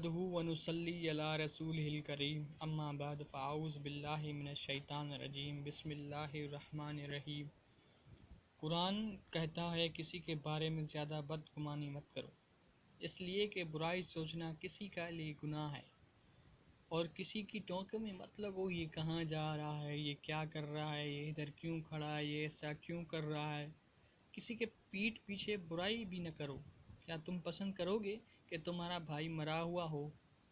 نحمده ونصلي على رسوله الكريم اما بعد فاعوذ بالله من الشیطان الرجیم بسم اللہ الرحمن الرحیم۔ قرآن کہتا ہے کسی کے بارے میں زیادہ بدگمانی مت کرو، اس لیے کہ برائی سوچنا کسی کا لیے گناہ ہے، اور کسی کی ٹوکے میں مت لگو یہ کہاں جا رہا ہے، یہ کیا کر رہا ہے، یہ ادھر کیوں کھڑا ہے، یہ ایسا کیوں کر رہا ہے۔ کسی کے پیٹھ پیچھے برائی بھی نہ کرو۔ کیا تم پسند کرو گے کہ تمہارا بھائی مرا ہوا ہو،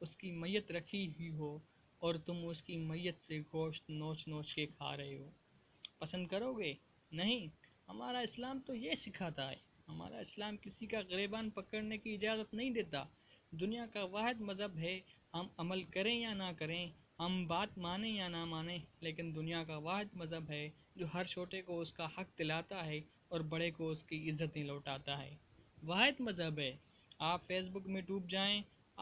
اس کی میت رکھی ہوئی ہو، اور تم اس کی میت سے گوشت نوچ نوچ کے کھا رہے ہو؟ پسند کرو گے؟ نہیں۔ ہمارا اسلام تو یہ سکھاتا ہے، ہمارا اسلام کسی کا گریبان پکڑنے کی اجازت نہیں دیتا۔ دنیا کا واحد مذہب ہے، ہم عمل کریں یا نہ کریں، ہم بات مانیں یا نہ مانیں، لیکن دنیا کا واحد مذہب ہے جو ہر چھوٹے کو اس کا حق دلاتا ہے اور بڑے کو اس کی عزتیں لوٹاتا ہے۔ واحد مذہب ہے۔ آپ فیس بک میں ڈوب جائیں،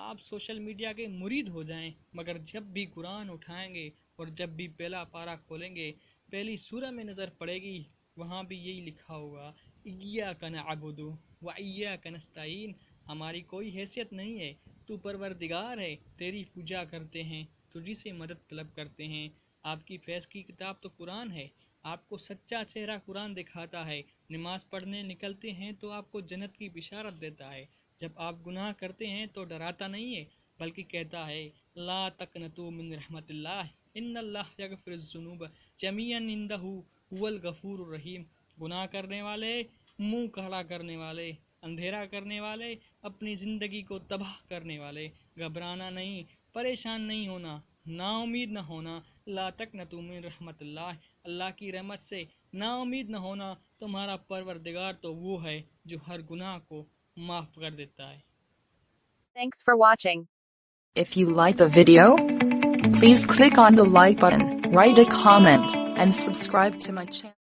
آپ سوشل میڈیا کے مرید ہو جائیں، مگر جب بھی قرآن اٹھائیں گے اور جب بھی پہلا پارہ کھولیں گے، پہلی سورہ میں نظر پڑے گی، وہاں بھی یہی لکھا ہوگا ایاک نعبد و ایاک نستعین۔ ہماری کوئی حیثیت نہیں ہے، تو پروردگار ہے، تیری پوجا کرتے ہیں، تجھی سے مدد طلب کرتے ہیں۔ آپ کی فیض کی کتاب تو قرآن ہے، آپ کو سچا چہرہ قرآن دکھاتا ہے۔ نماز پڑھنے نکلتے ہیں تو آپ کو جنت کی بشارت دیتا ہے۔ جب آپ گناہ کرتے ہیں تو ڈراتا نہیں ہے، بلکہ کہتا ہے لا تقنطوا من رحمت اللہ ان اللہ یغفر الذنوب جميعا انہ هو الغفور الرحیم۔ گناہ کرنے والے، منہ کھڑا کرنے والے، اندھیرا کرنے والے، اپنی زندگی کو تباہ کرنے والے، گھبرانا نہیں، پریشان نہیں ہونا، نا امید نہ ہونا۔ لا تقنطوا من رحمت اللہ، اللہ کی رحمت سے نا امید نہ ہونا۔ تمہارا پروردگار تو وہ ہے جو ہر گناہ کو معاف کر دیتا ہے۔ Thanks for watching. If you like the video, please click on the like button, write a comment, and subscribe to my channel.